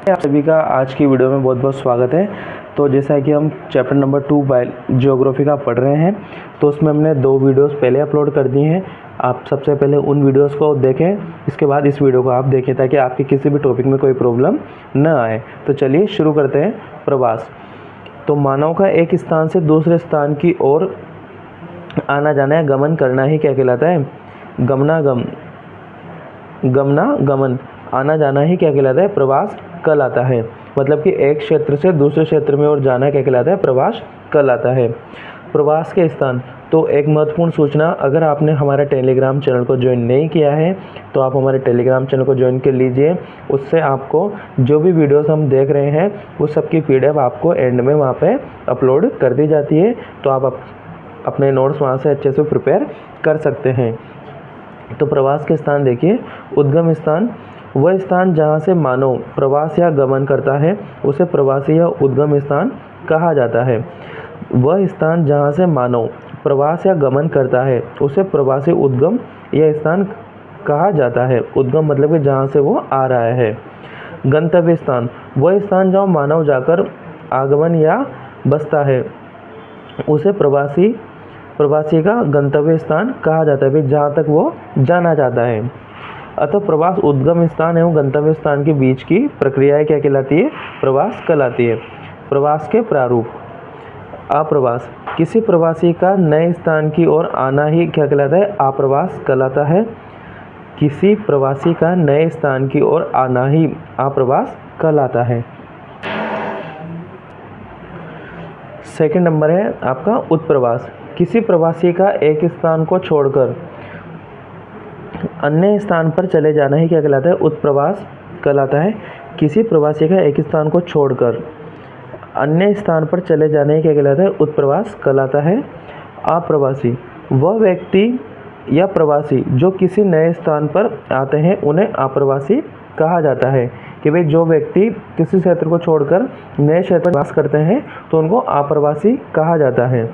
आप सभी का आज की वीडियो में बहुत बहुत स्वागत है। तो जैसा कि हम चैप्टर नंबर 2 ज्योग्राफी का पढ़ रहे हैं, तो उसमें हमने 2 वीडियोस पहले अपलोड कर दी हैं। आप सबसे पहले उन वीडियोस को देखें, इसके बाद इस वीडियो को आप देखें ताकि आपके किसी भी टॉपिक में कोई प्रॉब्लम न आए। तो चलिए शुरू करते हैं। प्रवास। तो मानव का एक स्थान से दूसरे स्थान की ओर आना जाना या गमन करना ही क्या कहलाता है? गमनागमन, आना जाना ही क्या कहलाता है? प्रवास कहलाता है। मतलब कि एक क्षेत्र से दूसरे क्षेत्र में और जाना क्या कहलाता है? प्रवास कहलाता है। प्रवास के स्थान। तो एक महत्वपूर्ण सूचना, अगर आपने हमारे टेलीग्राम चैनल को ज्वाइन नहीं किया है तो आप हमारे टेलीग्राम चैनल को ज्वाइन कर लीजिए। उससे आपको जो भी वीडियोस हम देख रहे हैं वो सबकी पीडीएफ आपको एंड में वहाँ पे अपलोड कर दी जाती है, तो आप अपने नोट्स वहाँ से अच्छे से प्रिपेयर कर सकते हैं। तो प्रवास के स्थान देखिए। उद्गम स्थान, वह स्थान जहाँ से मानव प्रवास या गमन करता है उसे प्रवासी या उद्गम स्थान कहा जाता है। वह स्थान जहाँ से मानव प्रवास या गमन करता है उसे प्रवासी उद्गम या स्थान कहा जाता है। उद्गम मतलब कि जहाँ से वो आ रहा है। गंतव्य स्थान, वह स्थान जहाँ मानव जाकर आगमन या बसता है उसे प्रवासी का गंतव्य स्थान कहा जाता है, जहाँ तक वो जाना चाहता है। अतः प्रवास उद्गम स्थान एवं गंतव्य स्थान के बीच की प्रक्रिया क्या कहलाती है? प्रवास कहलाती है। प्रवास के प्रारूप। अप्रवास, किसी प्रवासी का नए स्थान की ओर आना ही क्या कहलाता है? अप्रवास कहलाता है। किसी प्रवासी का नए स्थान की ओर आना ही अप्रवास कहलाता है। सेकंड नंबर है आपका उत्प्रवास। किसी प्रवासी का एक स्थान को छोड़कर अन्य स्थान पर चले जाना ही क्या कहलाता है? उत्प्रवास कहलाता है। किसी प्रवासी का एक स्थान को छोड़कर अन्य स्थान पर चले जाने ही क्या कहलाता है? उत्प्रवास कहलाता है। अप्रवासी, वह व्यक्ति या प्रवासी जो किसी नए स्थान पर आते हैं उन्हें अप्रवासी कहा जाता है। कि भाई जो व्यक्ति किसी क्षेत्र को छोड़कर नए क्षेत्र पर वास करते हैं तो उनको अप्रवासी कहा जाता है।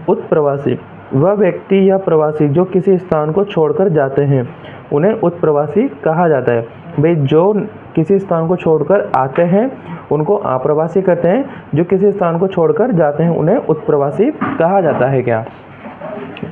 उत्प्रवासी, वह व्यक्ति या प्रवासी जो किसी स्थान को छोड़कर जाते हैं उन्हें उत्प्रवासी कहा जाता है। भाई जो किसी स्थान को छोड़कर आते हैं उनको अप्रवासी कहते हैं, जो किसी स्थान को छोड़कर जाते हैं उन्हें उत्प्रवासी कहा जाता है। क्या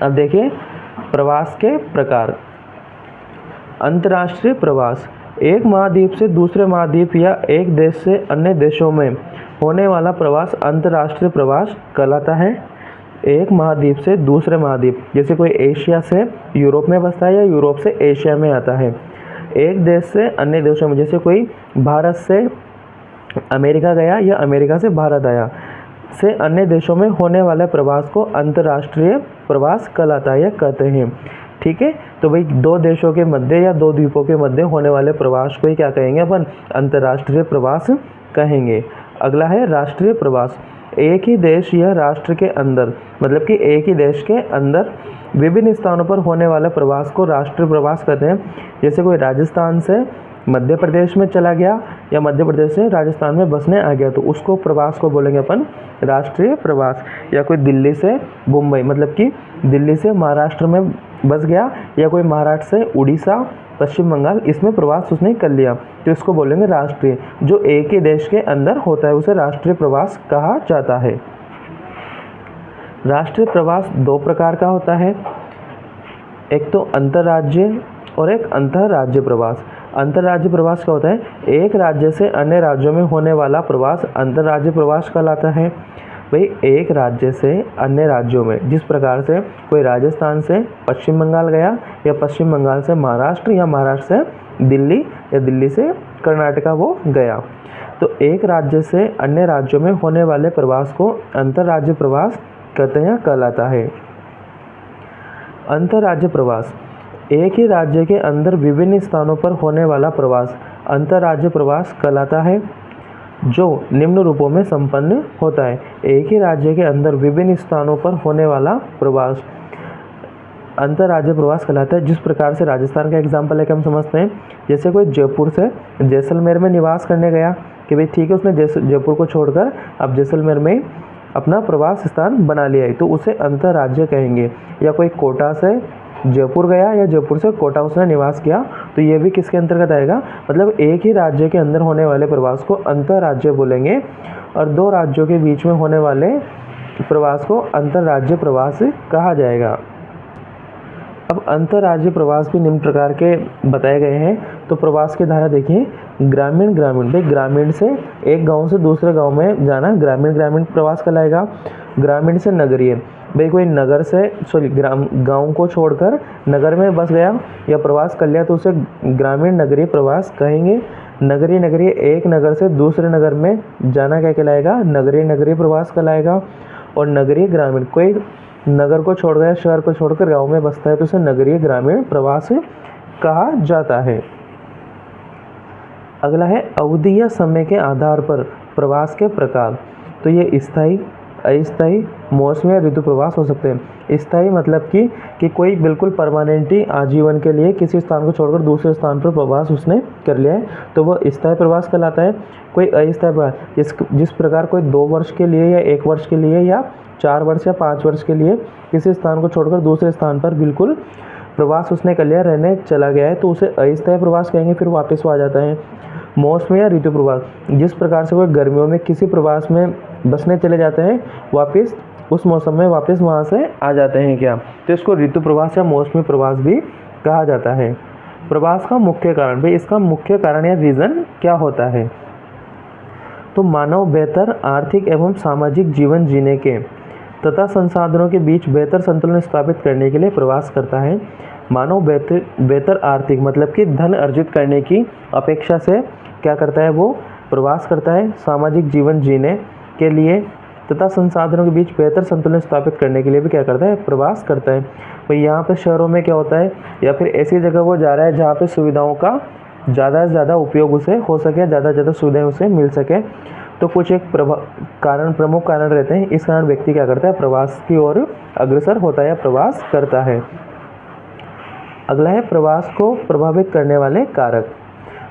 अब देखिए प्रवास के प्रकार। अंतर्राष्ट्रीय प्रवास, एक महाद्वीप से दूसरे महाद्वीप या एक देश से अन्य देशों में होने वाला प्रवास अंतर्राष्ट्रीय प्रवास कहलाता है। एक महाद्वीप से दूसरे महाद्वीप, जैसे कोई एशिया से यूरोप में बसता है या यूरोप से एशिया में आता है। एक देश से अन्य देशों में, जैसे कोई भारत से अमेरिका गया या अमेरिका से भारत आया, से अन्य देशों में होने वाले प्रवास को अंतर्राष्ट्रीय प्रवास कहलाता है या कहते हैं। ठीक है, तो भाई दो देशों के मध्य या दो द्वीपों के मध्य होने वाले प्रवास को ही क्या कहेंगे अपन? अंतर्राष्ट्रीय प्रवास कहेंगे। अगला है राष्ट्रीय प्रवास। एक ही देश या राष्ट्र के अंदर, मतलब कि एक ही देश के अंदर विभिन्न स्थानों पर होने वाले प्रवास को राष्ट्रीय प्रवास कहते हैं। जैसे कोई राजस्थान से मध्य प्रदेश में चला गया या मध्य प्रदेश से राजस्थान में बसने आ गया तो उसको प्रवास को बोलेंगे अपन राष्ट्रीय प्रवास। या कोई दिल्ली से मुंबई, मतलब कि दिल्ली से महाराष्ट्र में बस गया, या कोई महाराष्ट्र से उड़ीसा पश्चिम बंगाल, इसमें प्रवास उसने कर लिया तो इसको बोलेंगे राष्ट्रीय। जो एक ही देश के अंदर होता है उसे राष्ट्रीय प्रवास कहा जाता है। राष्ट्रीय प्रवास 2 प्रकार का होता है, एक तो अंतर्राज्य और एक अंतर्राज्य प्रवास। अंतर्राज्य प्रवास क्या होता है? एक राज्य से अन्य राज्यों में होने वाला प्रवास अंतर्राज्य प्रवास कहलाता है। भाई एक राज्य से अन्य राज्यों में, जिस प्रकार से कोई राजस्थान से पश्चिम बंगाल गया या पश्चिम बंगाल से महाराष्ट्र या महाराष्ट्र से दिल्ली या दिल्ली से कर्नाटका वो गया, तो एक राज्य से अन्य राज्यों में होने वाले प्रवास को अंतर्राज्य प्रवास कहते हैं, कहलाता है। अंतर्राज्य प्रवास, एक ही राज्य के अंदर विभिन्न स्थानों पर होने वाला प्रवास अंतर्राज्य प्रवास कहलाता है, जो निम्न रूपों में संपन्न होता है। एक ही राज्य के अंदर विभिन्न स्थानों पर होने वाला प्रवास अंतर्राज्य प्रवास कहलाता है। जिस प्रकार से राजस्थान का एग्जाम्पल है कि हम समझते हैं, जैसे कोई जयपुर से जैसलमेर में निवास करने गया कि भाई ठीक है उसने जयपुर को छोड़कर अब जैसलमेर में अपना प्रवास स्थान बना लिया है तो उसे अंतर्राज्य कहेंगे। या कोई कोटा से जयपुर गया या जयपुर से कोटा उसने निवास किया, तो ये भी किसके अंतर्गत आएगा, मतलब एक ही राज्य के अंदर होने वाले प्रवास को अंतर्राज्य बोलेंगे और दो राज्यों के बीच में होने वाले प्रवास को अंतर्राज्य प्रवास कहा जाएगा। अब अंतर्राज्य प्रवास भी निम्न प्रकार के बताए गए हैं। तो प्रवास की धारा देखिए, ग्रामीण भाई ग्रामीण से एक गांव से दूसरे गांव में जाना ग्रामीण प्रवास कहलाएगा। ग्रामीण से नगरीय, भाई कोई नगर से गांव को छोड़कर नगर में बस गया या प्रवास कर लिया तो उसे ग्रामीण नगरीय प्रवास कहेंगे। नगरीय एक नगर से दूसरे नगर में जाना क्या कहलाएगा, नगरीय प्रवास कहलाएगा। और नगरीय ग्रामीण, कोई नगर को छोड़ गया, शहर को छोड़कर गांव में बसता है तो उसे नगरीय ग्रामीण प्रवास कहा जाता है। अगला है अवधि या समय के आधार पर प्रवास के प्रकार। तो ये स्थायी, अस्थायी, मौसमी या ऋतु प्रवास हो सकते हैं। स्थायी मतलब कि कोई बिल्कुल परमानेंटली आजीवन के लिए किसी स्थान को छोड़कर दूसरे स्थान पर प्रवास उसने कर लिया है तो वह स्थायी प्रवास कहलाता है। कोई अस्थायी प्रवास, जिस प्रकार कोई 2 वर्ष के लिए या 1 वर्ष के लिए या 4 वर्ष या 5 वर्ष के लिए किसी स्थान को छोड़कर दूसरे स्थान पर बिल्कुल प्रवास उसने कर लिया, रहने चला गया है तो उसे अस्थायी प्रवास कहेंगे, फिर वापस वो आ जाता है। मौसमी या ऋतु प्रवास, जिस प्रकार से कोई गर्मियों में किसी प्रवास में बसने चले जाते हैं, वापस उस मौसम में वापस वहाँ से आ जाते हैं क्या, तो इसको ऋतु प्रवास या मौसमी प्रवास भी कहा जाता है। प्रवास का मुख्य कारण, भाई इसका मुख्य कारण या रीज़न क्या होता है, तो मानव बेहतर आर्थिक एवं सामाजिक जीवन जीने के तथा संसाधनों के बीच बेहतर संतुलन स्थापित करने के लिए प्रवास करता है। मानव बेहतर आर्थिक मतलब कि धन अर्जित करने की अपेक्षा से क्या करता है, वो प्रवास करता है। सामाजिक जीवन जीने के लिए तथा संसाधनों के बीच बेहतर संतुलन स्थापित करने के लिए भी क्या करता है, प्रवास करता है। तो यहाँ पे शहरों में क्या होता है, या फिर ऐसी जगह वो जा रहा है जहाँ पे सुविधाओं का ज़्यादा से ज़्यादा उपयोग उसे हो सके, ज़्यादा से ज़्यादा सुविधाएं उसे मिल सके। तो कुछ एक प्रमुख कारण रहते हैं, इस कारण व्यक्ति क्या करता है, प्रवास की ओर अग्रसर होता है या प्रवास करता है। अगला है प्रवास को प्रभावित करने वाले कारक।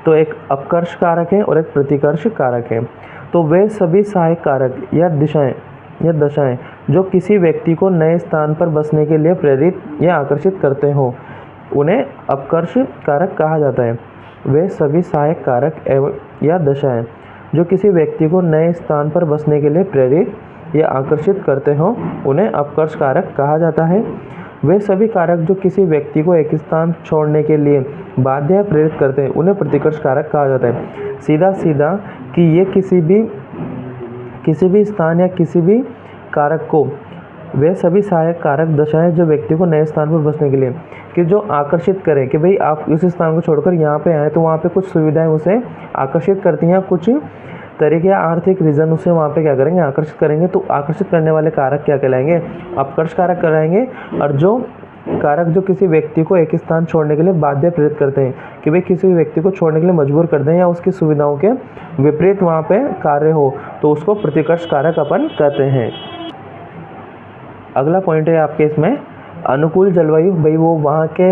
तो एक अपकर्ष कारक है और एक प्रतिकर्ष कारक है। तो वे सभी सहायक कारक या दशाएं जो किसी व्यक्ति को नए स्थान पर बसने के लिए प्रेरित या आकर्षित करते हो, उन्हें अपकर्ष कारक कहा जाता है। वे सभी सहायक कारक एवं या दशाएं जो किसी व्यक्ति को नए स्थान पर बसने के लिए प्रेरित या आकर्षित करते हो, उन्हें अपकर्ष कारक कहा जाता है। वे सभी कारक जो किसी व्यक्ति को एक स्थान छोड़ने के लिए बाध्य या प्रेरित करते हैं, उन्हें प्रतिकर्ष कारक कहा जाता है। सीधा कि ये किसी भी स्थान या किसी भी कारक को, वे सभी सहायक कारक दशाएं जो व्यक्ति को नए स्थान पर बसने के लिए कि जो आकर्षित करें कि भाई आप इस स्थान को छोड़कर यहाँ पे आए, तो वहाँ पे कुछ सुविधाएं उसे आकर्षित करती हैं, कुछ तरीके या आर्थिक रीज़न उसे वहाँ पे क्या करेंगे, आकर्षित करेंगे। तो आकर्षित करने वाले कारक क्या कहलाएंगे, अपकर्ष कारक कहलाएंगे। और जो कारक जो किसी व्यक्ति को एक स्थान छोड़ने के लिए बाध्य प्रेरित करते हैं कि भाई किसी व्यक्ति को छोड़ने के लिए मजबूर कर दें या उसकी सुविधाओं के विपरीत वहाँ पे कार्य हो, तो उसको प्रतिकर्ष कारक अपन कहते हैं। अगला पॉइंट है आपके इसमें अनुकूल जलवायु। भाई वो वहाँ के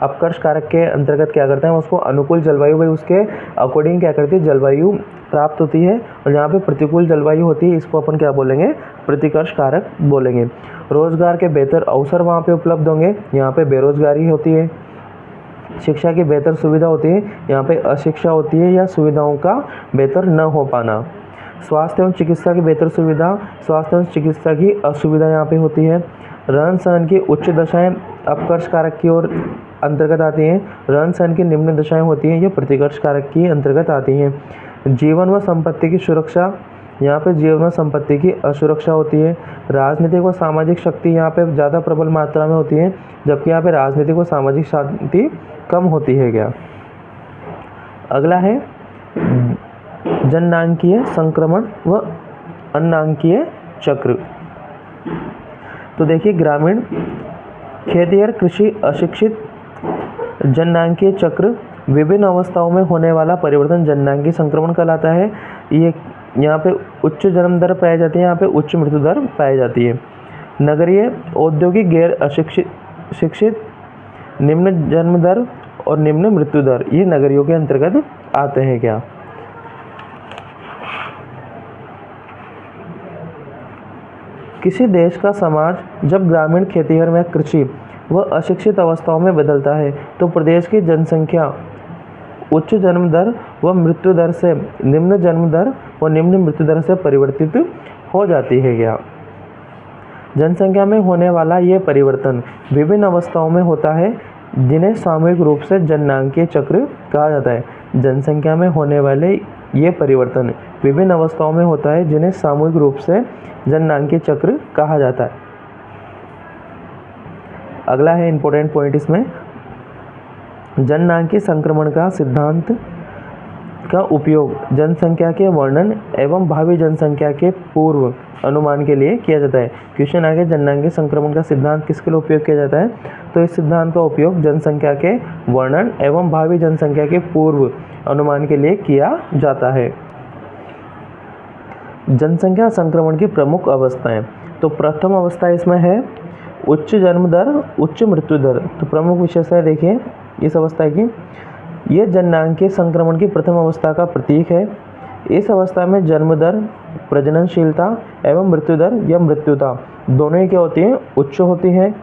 अपकर्ष कारक के अंतर्गत क्या करते हैं, उसको अनुकूल जलवायु, भाई उसके अकॉर्डिंग क्या करती है, जलवायु प्राप्त होती है। और जहाँ पे प्रतिकूल जलवायु होती है, इसको अपन क्या बोलेंगे, प्रतिकर्ष कारक बोलेंगे। रोजगार के बेहतर अवसर वहाँ पे उपलब्ध होंगे, यहाँ पे बेरोजगारी होती है। शिक्षा की बेहतर सुविधा होती है, यहाँ पे अशिक्षा होती है या सुविधाओं का बेहतर न हो पाना। स्वास्थ्य एवं चिकित्सा की बेहतर सुविधा, स्वास्थ्य एवं चिकित्सा की असुविधा यहाँ पे होती है। रहन सहन की उच्च दशाएं अपकर्ष कारक की ओर अंतर्गत आती हैं। रहन सहन की निम्न दशाएं होती हैं, ये प्रतिकर्ष कारक की अंतर्गत आती हैं। जीवन व संपत्ति की सुरक्षा, यहाँ पे जीवन व संपत्ति की असुरक्षा होती है। राजनीतिक व सामाजिक शक्ति यहाँ पे ज़्यादा प्रबल मात्रा में होती है, जबकि यहाँ पे राजनीतिक व सामाजिक शांति कम होती है क्या। अगला है जननांकीय संक्रमण व अन्नांकीय चक्र। तो देखिए ग्रामीण खेतिहर कृषि अशिक्षित जननांकीय चक्र, विभिन्न अवस्थाओं में होने वाला परिवर्तन जननांकीय संक्रमण कहलाता है। ये यहाँ पे उच्च जन्म दर पाई जाती है, यहाँ पे उच्च मृत्यु दर पाई जाती है। नगरीय औद्योगिक गैर शिक्षित निम्न जन्म दर और निम्न मृत्यु दर, ये नगरियों के अंतर्गत आते हैं क्या। किसी देश का समाज जब ग्रामीण खेतिहर में कृषि वह अशिक्षित अवस्थाओं में बदलता है। तो प्रदेश की जनसंख्या उच्च जन्म दर व मृत्यु दर से निम्न जन्म दर व निम्न मृत्यु दर से परिवर्तित हो जाती है। क्या जनसंख्या में होने वाला ये परिवर्तन विभिन्न अवस्थाओं में होता है, जिन्हें सामूहिक रूप से जननांकीय चक्र कहा जाता है। जनसंख्या में होने वाले ये परिवर्तन विभिन्न अवस्थाओं में होता है, जिन्हें सामूहिक रूप से जननांकीय चक्र कहा जाता है। अगला है इंपॉर्टेंट पॉइंट इसमें, जननांकीय संक्रमण का सिद्धांत का उपयोग जनसंख्या के वर्णन एवं भावी जनसंख्या के पूर्व अनुमान के लिए किया जाता है। क्वेश्चन आगे, जननांकीय संक्रमण का सिद्धांत किसके लिए उपयोग किया जाता है? तो इस सिद्धांत का उपयोग जनसंख्या के वर्णन एवं भावी जनसंख्या के पूर्व अनुमान के लिए किया जाता है। जनसंख्या संक्रमण की प्रमुख अवस्थाएं, तो प्रथम अवस्था इसमें है उच्च जन्म दर उच्च मृत्यु दर। तो प्रमुख विशेषताएं देखिए इस अवस्था की, ये जननांकीय संक्रमण की प्रथम अवस्था का प्रतीक है। इस अवस्था में जन्म दर, प्रजननशीलता एवं मृत्यु दर या मृत्युता दोनों ही क्या होती हैं? उच्च होती हैं।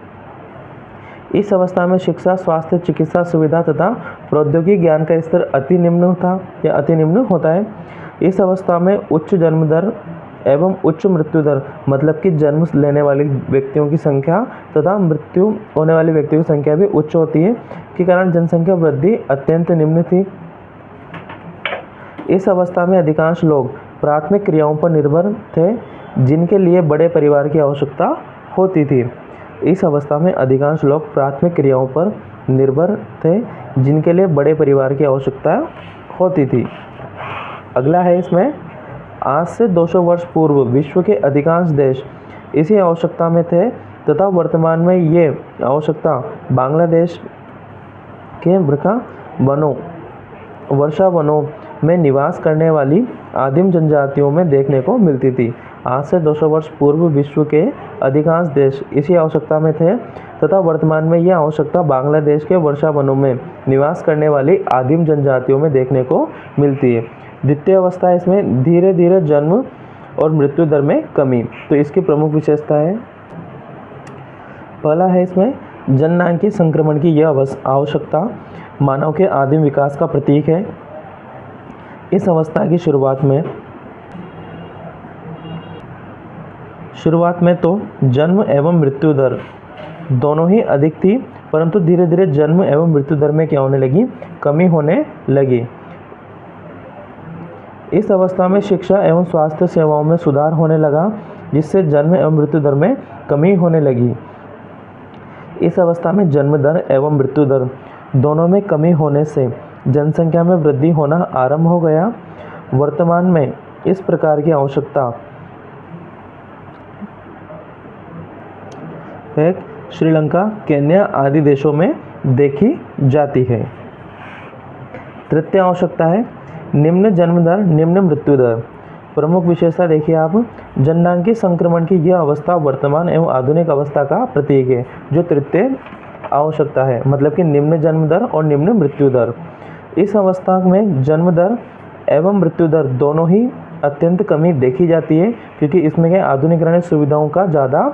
इस अवस्था में शिक्षा, स्वास्थ्य, चिकित्सा सुविधा तथा प्रौद्योगिकी ज्ञान का स्तर अति निम्न होता है। इस अवस्था में उच्च जन्म दर एवं उच्च मृत्यु दर, मतलब कि जन्म लेने वाले व्यक्तियों की संख्या तथा मृत्यु होने वाले व्यक्तियों की संख्या भी उच्च होती है, के कारण जनसंख्या वृद्धि अत्यंत निम्न थी। इस अवस्था में अधिकांश लोग प्राथमिक क्रियाओं पर निर्भर थे, जिनके लिए बड़े परिवार की आवश्यकता होती थी। इस अवस्था में अधिकांश लोग प्राथमिक क्रियाओं पर निर्भर थे, जिनके लिए बड़े परिवार की आवश्यकता होती थी। अगला है इसमें, आज से 200 वर्ष पूर्व विश्व के अधिकांश देश इसी आवश्यकता में थे तथा वर्तमान में ये आवश्यकता बांग्लादेश के वर्षा वनों में निवास करने वाली आदिम जनजातियों में देखने को मिलती थी। आज से 200 वर्ष पूर्व विश्व के अधिकांश देश इसी आवश्यकता में थे तथा वर्तमान में यह आवश्यकता बांग्लादेश के वर्षा वनों में निवास करने वाली आदिम जनजातियों में देखने को मिलती है। द्वितीय अवस्था है इसमें धीरे धीरे जन्म और मृत्यु दर में कमी। तो इसकी प्रमुख विशेषता है, पहला है इसमें जननांकीय संक्रमण की यह आवश्यकता मानव के आदिम विकास का प्रतीक है। इस अवस्था की शुरुआत में तो जन्म एवं मृत्यु दर दोनों ही अधिक थी, परंतु धीरे धीरे जन्म एवं मृत्यु दर में क्या होने लगी? कमी होने लगी। इस अवस्था में शिक्षा एवं स्वास्थ्य सेवाओं में सुधार होने लगा, जिससे जन्म एवं मृत्यु दर में कमी होने लगी। इस अवस्था में जन्म दर एवं मृत्यु दर दोनों में कमी होने से जनसंख्या में वृद्धि होना आरंभ हो गया। वर्तमान में इस प्रकार की आवश्यकता श्रीलंका, केन्या आदि देशों में देखी जाती है। तृतीय आवश्यकता है निम्न जन्म दर निम्न मृत्यु दर। प्रमुख विशेषता देखिए आप, जननांकीय संक्रमण की यह अवस्था वर्तमान एवं आधुनिक अवस्था का प्रतीक है, जो तृतीय आवश्यकता है, मतलब कि निम्न जन्म दर और निम्न मृत्यु दर। इस अवस्था में जन्म दर एवं मृत्यु दर दोनों ही अत्यंत कमी देखी जाती है, क्योंकि इसमें क्या आधुनिकरण सुविधाओं का ज़्यादा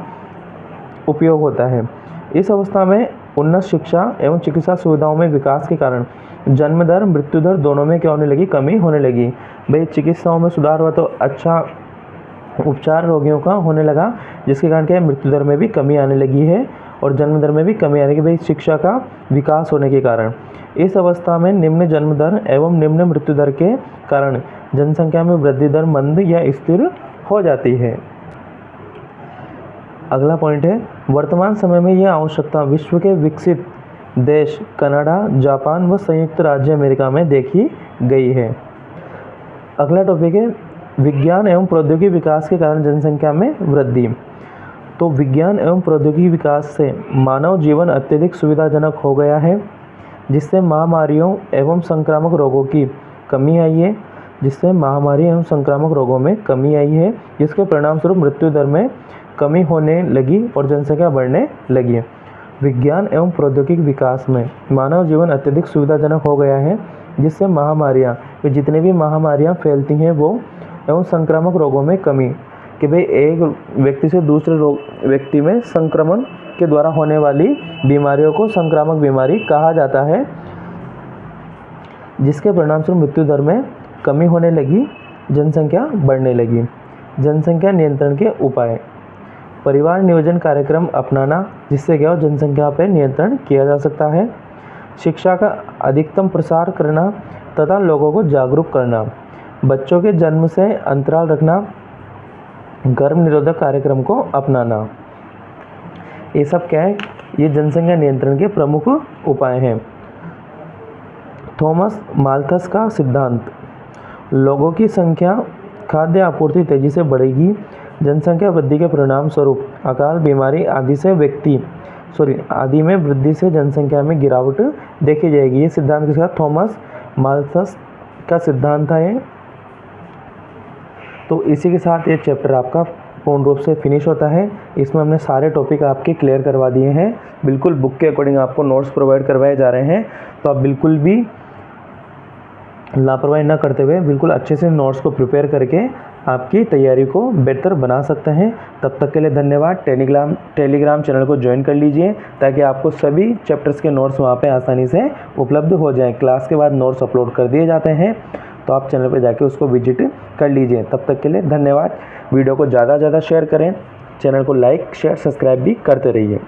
उपयोग होता है। इस अवस्था में उन्नत शिक्षा एवं चिकित्सा सुविधाओं में विकास के कारण जन्म दर मृत्यु दर दोनों में क्या होने लगी? कमी होने लगी। भाई चिकित्साओं में सुधार हुआ तो अच्छा उपचार रोगियों का होने लगा, जिसके कारण क्या मृत्यु दर में भी कमी आने लगी है और जन्म दर में भी कमी आने की, भाई शिक्षा का विकास होने के कारण। इस अवस्था में निम्न जन्म दर एवं निम्न मृत्यु दर के कारण जनसंख्या में वृद्धि दर मंद या स्थिर हो जाती है। अगला पॉइंट है, वर्तमान समय में यह आवश्यकता विश्व के विकसित देश कनाडा, जापान व संयुक्त राज्य अमेरिका में देखी गई है। अगला टॉपिक है विज्ञान एवं प्रौद्योगिकी विकास के कारण जनसंख्या में वृद्धि। तो विज्ञान एवं प्रौद्योगिकी विकास से मानव जीवन अत्यधिक सुविधाजनक हो गया है, जिससे महामारियों एवं संक्रामक रोगों की कमी आई है जिसके परिणामस्वरूप मृत्यु दर में कमी होने लगी और जनसंख्या बढ़ने लगी है। विज्ञान एवं प्रौद्योगिकी विकास में मानव जीवन अत्यधिक सुविधाजनक हो गया है, जिससे महामारियाँ, जितनी भी महामारियाँ फैलती हैं वो एवं संक्रामक रोगों में कमी, कि भाई एक व्यक्ति से दूसरे व्यक्ति में संक्रमण के द्वारा होने वाली बीमारियों को संक्रामक बीमारी कहा जाता है, जिसके परिणामस्वरूप मृत्यु दर में कमी होने लगी, जनसंख्या बढ़ने लगी। जनसंख्या नियंत्रण के उपाय, परिवार नियोजन कार्यक्रम अपनाना, जिससे क्या हो जनसंख्या पर नियंत्रण किया जा सकता है। शिक्षा का अधिकतम प्रसार करना तथा लोगों को जागरूक करना। बच्चों के जन्म से अंतराल रखना, गर्भ निरोधक कार्यक्रम को अपनाना। ये सब क्या है, ये जनसंख्या नियंत्रण के प्रमुख उपाय हैं। थॉमस माल्थस का सिद्धांत, लोगों की संख्या, खाद्य आपूर्ति तेजी से बढ़ेगी, जनसंख्या वृद्धि के परिणाम स्वरूप अकाल, बीमारी आदि में वृद्धि से जनसंख्या में गिरावट देखी जाएगी। ये सिद्धांत के साथ थॉमस माल्थस का सिद्धांत है। तो इसी के साथ ये चैप्टर आपका पूर्ण रूप से फिनिश होता है। इसमें हमने सारे टॉपिक आपके क्लियर करवा दिए हैं, बिल्कुल बुक के अकॉर्डिंग आपको नोट्स प्रोवाइड करवाए जा रहे हैं। तो आप बिल्कुल भी लापरवाही न करते हुए बिल्कुल अच्छे से नोट्स को प्रिपेयर करके आपकी तैयारी को बेहतर बना सकते हैं। तब तक के लिए धन्यवाद। टेलीग्राम चैनल को ज्वाइन कर लीजिए ताकि आपको सभी चैप्टर्स के नोट्स वहाँ पे आसानी से उपलब्ध हो जाएं। क्लास के बाद नोट्स अपलोड कर दिए जाते हैं, तो आप चैनल पर जाके उसको विजिट कर लीजिए। तब तक के लिए धन्यवाद। वीडियो को ज़्यादा से ज़्यादा शेयर करें, चैनल को लाइक शेयर सब्सक्राइब भी करते रहिए।